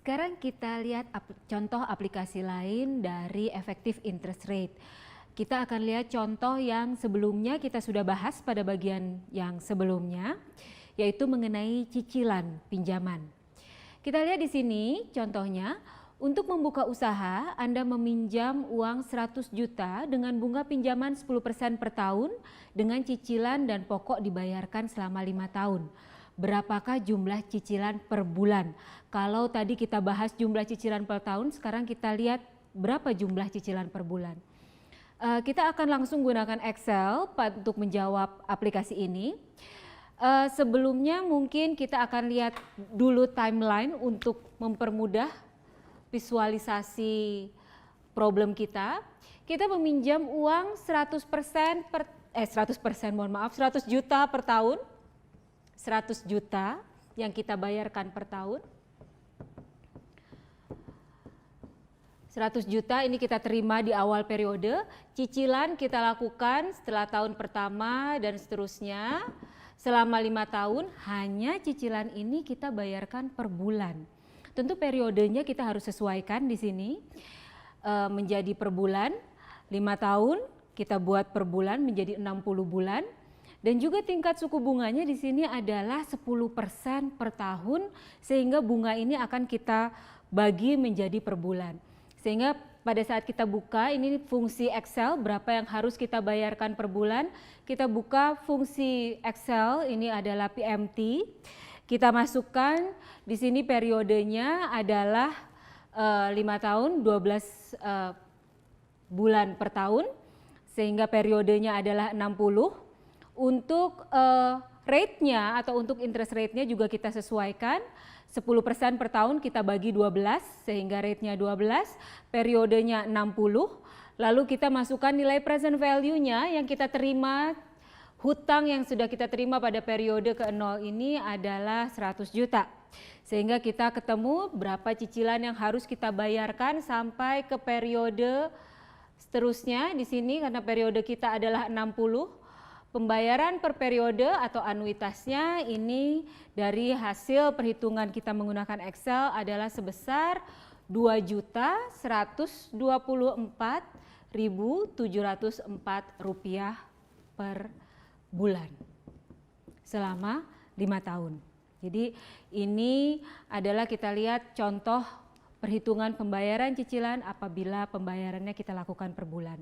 Sekarang kita lihat contoh aplikasi lain dari effective interest rate. Kita akan lihat contoh yang sebelumnya kita sudah bahas pada bagian yang sebelumnya, yaitu mengenai cicilan pinjaman. Kita lihat di sini contohnya, untuk membuka usaha Anda meminjam uang 100 juta dengan bunga pinjaman 10% per tahun dengan cicilan dan pokok dibayarkan selama 5 tahun. Berapakah jumlah cicilan per bulan? Kalau tadi kita bahas jumlah cicilan per tahun, sekarang kita lihat berapa jumlah cicilan per bulan. Kita akan langsung gunakan Excel untuk menjawab aplikasi ini. Sebelumnya mungkin kita akan lihat dulu timeline untuk mempermudah visualisasi problem kita. Kita meminjam uang 100 juta per tahun. 100 juta yang kita bayarkan per tahun. 100 juta ini kita terima di awal periode, cicilan kita lakukan setelah tahun pertama dan seterusnya. Selama 5 tahun hanya cicilan ini kita bayarkan per bulan. Tentu periodenya kita harus sesuaikan di sini menjadi per bulan. 5 tahun kita buat per bulan menjadi 60 bulan. Dan juga tingkat suku bunganya di sini adalah 10% per tahun, sehingga bunga ini akan kita bagi menjadi per bulan. Sehingga pada saat kita buka, ini fungsi Excel berapa yang harus kita bayarkan per bulan. Kita buka fungsi Excel, ini adalah PMT. Kita masukkan di sini periodenya adalah 5 tahun, 12 bulan per tahun, sehingga periodenya adalah 60. Untuk rate-nya atau untuk interest rate-nya juga kita sesuaikan, 10% per tahun kita bagi 12 sehingga rate-nya 12, periodenya 60, lalu kita masukkan nilai present value-nya yang kita terima, hutang yang sudah kita terima pada periode ke-0 ini adalah 100 juta. Sehingga kita ketemu berapa cicilan yang harus kita bayarkan sampai ke periode seterusnya di sini, karena periode kita adalah 60. Pembayaran per periode atau anuitasnya ini dari hasil perhitungan kita menggunakan Excel adalah sebesar Rp2.124.704 per bulan selama 5 tahun. Jadi ini adalah kita lihat contoh perhitungan pembayaran cicilan apabila pembayarannya kita lakukan per bulan.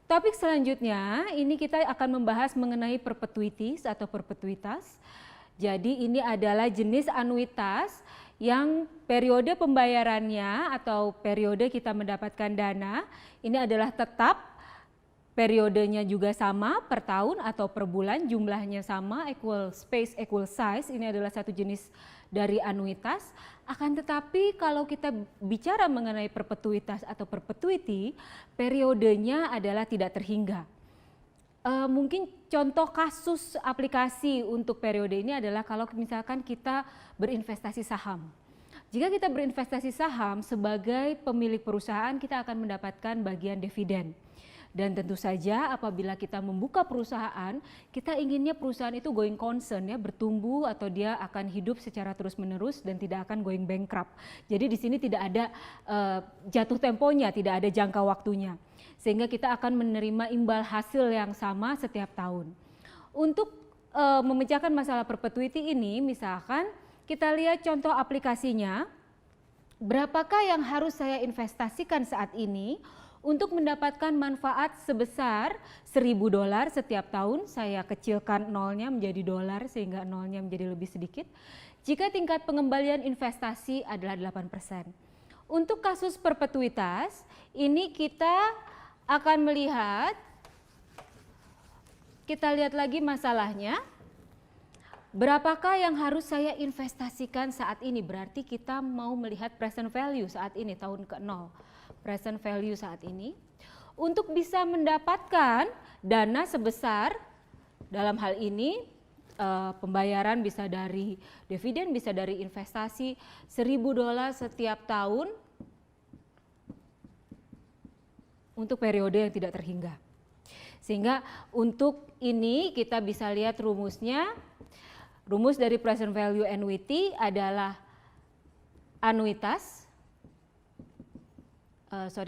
Topik selanjutnya ini kita akan membahas mengenai perpetuities atau perpetuitas. Jadi ini adalah jenis anuitas yang periode pembayarannya atau periode kita mendapatkan dana ini adalah tetap, periodenya juga sama per tahun atau per bulan, jumlahnya sama, equal space, equal size. Ini adalah satu jenis dari anuitas. Akan tetapi kalau kita bicara mengenai perpetuitas atau perpetuity, periodenya adalah tidak terhingga. Mungkin contoh kasus aplikasi untuk periode ini adalah kalau misalkan kita berinvestasi saham. Jika kita berinvestasi saham sebagai pemilik perusahaan, kita akan mendapatkan bagian dividen. Dan tentu saja apabila kita membuka perusahaan, kita inginnya perusahaan itu going concern, ya, bertumbuh atau dia akan hidup secara terus-menerus dan tidak akan going bankrupt. Jadi di sini tidak ada jatuh temponya, tidak ada jangka waktunya. Sehingga kita akan menerima imbal hasil yang sama setiap tahun. Untuk memecahkan masalah perpetuity ini, misalkan kita lihat contoh aplikasinya, berapakah yang harus saya investasikan saat ini untuk mendapatkan manfaat sebesar $1.000 setiap tahun. Saya kecilkan nolnya menjadi dolar sehingga nolnya menjadi lebih sedikit. Jika tingkat pengembalian investasi adalah 8%. Untuk kasus perpetuitas, ini kita akan melihat, kita lihat lagi masalahnya. Berapakah yang harus saya investasikan saat ini? Berarti kita mau melihat present value saat ini, tahun ke-0. Present value saat ini, untuk bisa mendapatkan dana sebesar, dalam hal ini pembayaran bisa dari dividen, bisa dari investasi, $1.000 setiap tahun untuk periode yang tidak terhingga. Sehingga untuk ini kita bisa lihat rumusnya. Rumus dari present value annuity adalah anuitas.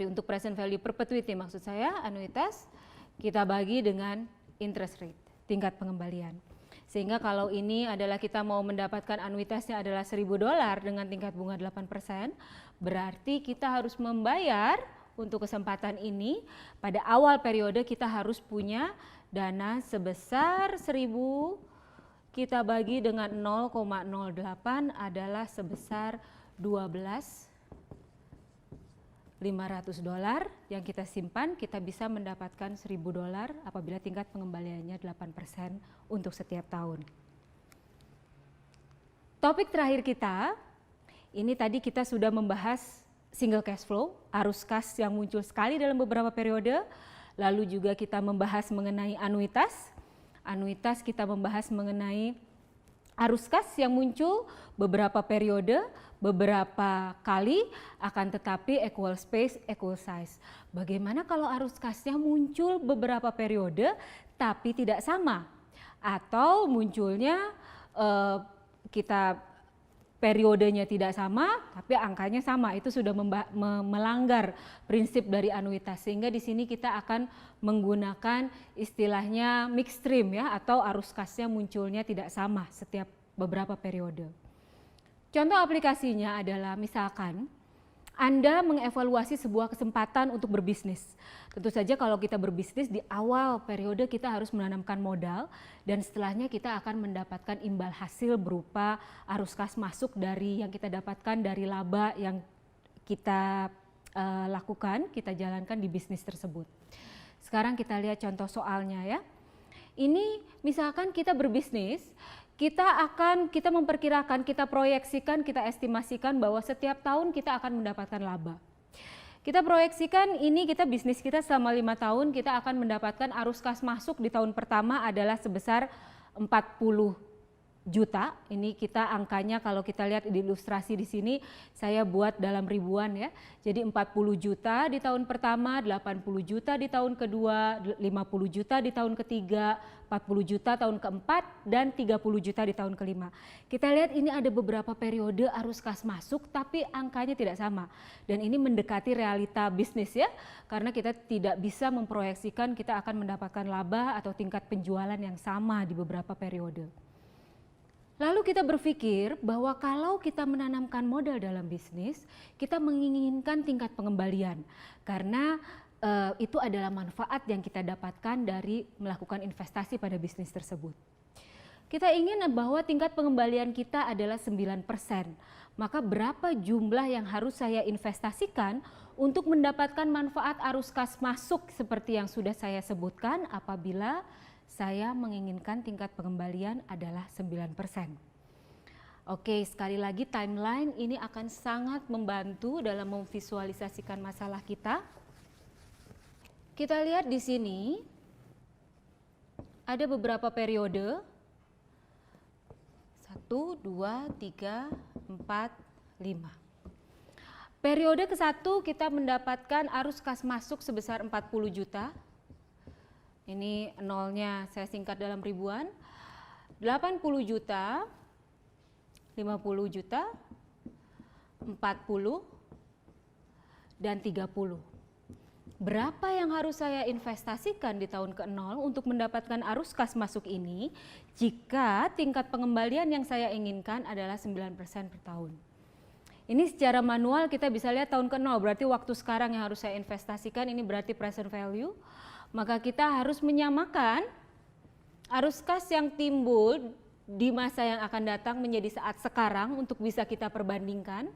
Untuk present value perpetuity maksud saya, anuitas kita bagi dengan interest rate, tingkat pengembalian. Sehingga kalau ini adalah kita mau mendapatkan anuitasnya adalah $1.000 dengan tingkat bunga 8%, berarti kita harus membayar untuk kesempatan ini pada awal periode kita harus punya dana sebesar 1.000, kita bagi dengan 0,08 adalah sebesar $12.500 yang kita simpan, kita bisa mendapatkan $1.000 apabila tingkat pengembaliannya 8% untuk setiap tahun. Topik terakhir kita, ini tadi kita sudah membahas single cash flow, arus kas yang muncul sekali dalam beberapa periode, lalu juga kita membahas mengenai anuitas. Anuitas kita membahas mengenai arus kas yang muncul beberapa periode, beberapa kali, akan tetapi equal space, equal size. Bagaimana kalau arus kasnya muncul beberapa periode tapi tidak sama? Atau munculnya kita periodenya tidak sama tapi angkanya sama, itu sudah melanggar prinsip dari anuitas. Sehingga di sini kita akan menggunakan istilahnya mixed stream ya, atau arus kasnya munculnya tidak sama setiap beberapa periode. Contoh aplikasinya adalah misalkan Anda mengevaluasi sebuah kesempatan untuk berbisnis. Tentu saja kalau kita berbisnis di awal periode kita harus menanamkan modal dan setelahnya kita akan mendapatkan imbal hasil berupa arus kas masuk dari yang kita dapatkan dari laba yang kita lakukan, kita jalankan di bisnis tersebut. Sekarang kita lihat contoh soalnya ya. Ini misalkan kita berbisnis, kita memperkirakan, kita proyeksikan, kita estimasikan bahwa setiap tahun kita akan mendapatkan laba. Kita proyeksikan ini bisnis kita selama 5 tahun kita akan mendapatkan arus kas masuk di tahun pertama adalah sebesar 40 juta. Ini kita angkanya kalau kita lihat di ilustrasi di sini saya buat dalam ribuan ya. Jadi 40 juta di tahun pertama, 80 juta di tahun kedua, 50 juta di tahun ketiga, 40 juta tahun keempat, dan 30 juta di tahun kelima. Kita lihat ini ada beberapa periode arus kas masuk tapi angkanya tidak sama. Dan ini mendekati realita bisnis ya. Karena kita tidak bisa memproyeksikan kita akan mendapatkan laba atau tingkat penjualan yang sama di beberapa periode. Lalu kita berpikir bahwa kalau kita menanamkan modal dalam bisnis, kita menginginkan tingkat pengembalian karena itu adalah manfaat yang kita dapatkan dari melakukan investasi pada bisnis tersebut. Kita ingin bahwa tingkat pengembalian kita adalah 9%. Maka berapa jumlah yang harus saya investasikan untuk mendapatkan manfaat arus kas masuk seperti yang sudah saya sebutkan apabila saya menginginkan tingkat pengembalian adalah 9%. Oke, sekali lagi timeline ini akan sangat membantu dalam memvisualisasikan masalah kita. Kita lihat di sini ada beberapa periode. 1, 2, 3, 4, 5. Periode ke-1 kita mendapatkan arus kas masuk sebesar 40 juta. Ini nolnya saya singkat dalam ribuan, 80 juta, 50 juta, 40, dan 30. Berapa yang harus saya investasikan di tahun ke-0 untuk mendapatkan arus kas masuk ini jika tingkat pengembalian yang saya inginkan adalah 9% per tahun. Ini secara manual kita bisa lihat tahun ke-0, berarti waktu sekarang yang harus saya investasikan ini berarti present value. Maka kita harus menyamakan arus kas yang timbul di masa yang akan datang menjadi saat sekarang untuk bisa kita perbandingkan.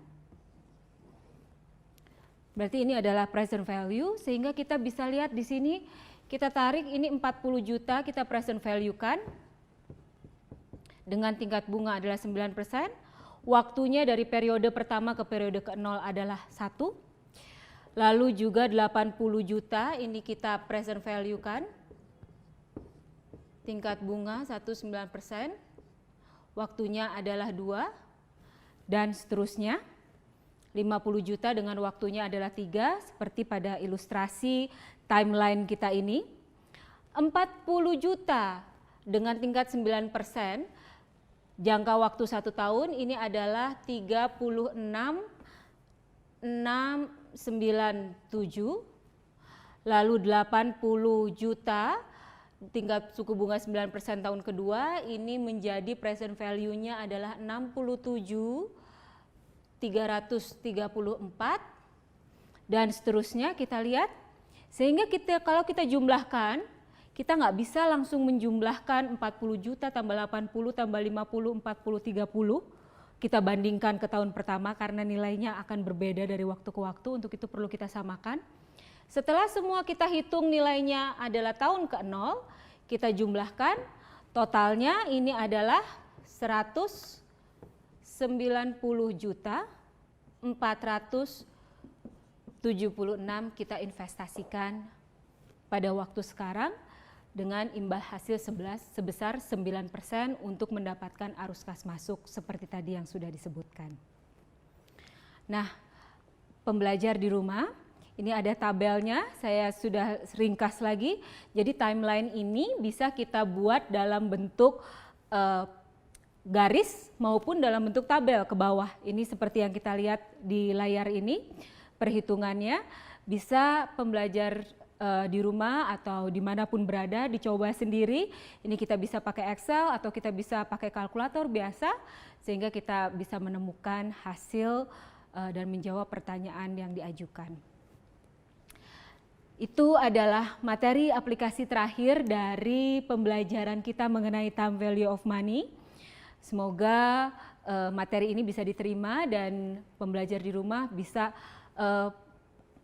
Berarti ini adalah present value sehingga kita bisa lihat di sini kita tarik ini 40 juta kita present value kan dengan tingkat bunga adalah 9%. Waktunya dari periode pertama ke periode ke-0 adalah 1. Lalu juga 80 juta ini kita present value kan, tingkat bunga 19%, waktunya adalah 2, dan seterusnya. 50 juta dengan waktunya adalah 3, seperti pada ilustrasi timeline kita ini. 40 juta dengan tingkat 9%, jangka waktu 1 tahun ini adalah 36,697, lalu 80 juta tingkat suku bunga 9% tahun kedua ini menjadi present value-nya adalah 67.334 dan seterusnya kita lihat. Sehingga kalau kita jumlahkan, kita nggak bisa langsung menjumlahkan 40 juta tambah 80 tambah 50, 40, 30. Kita bandingkan ke tahun pertama karena nilainya akan berbeda dari waktu ke waktu, untuk itu perlu kita samakan. Setelah semua kita hitung nilainya adalah tahun ke-0, kita jumlahkan, totalnya ini adalah 190.476 kita investasikan pada waktu sekarang dengan imbal hasil sebesar 9% untuk mendapatkan arus kas masuk seperti tadi yang sudah disebutkan. Nah, pembelajar di rumah, ini ada tabelnya, saya sudah ringkas lagi. Jadi timeline ini bisa kita buat dalam bentuk garis maupun dalam bentuk tabel ke bawah. Ini seperti yang kita lihat di layar ini, perhitungannya bisa pembelajar di rumah atau dimanapun berada dicoba sendiri. Ini kita bisa pakai Excel atau kita bisa pakai kalkulator biasa, sehingga kita bisa menemukan hasil dan menjawab pertanyaan yang diajukan. Itu adalah materi aplikasi terakhir dari pembelajaran kita mengenai time value of money. Semoga materi ini bisa diterima dan pembelajar di rumah bisa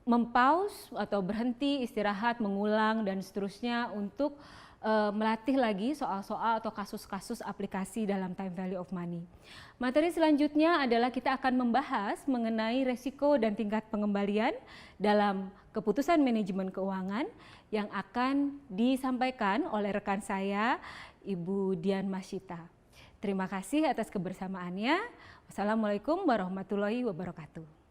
mempause atau berhenti, istirahat, mengulang dan seterusnya untuk melatih lagi soal-soal atau kasus-kasus aplikasi dalam time value of money. Materi selanjutnya adalah kita akan membahas mengenai resiko dan tingkat pengembalian dalam keputusan manajemen keuangan yang akan disampaikan oleh rekan saya, Ibu Dian Masyita. Terima kasih atas kebersamaannya. Wassalamualaikum warahmatullahi wabarakatuh.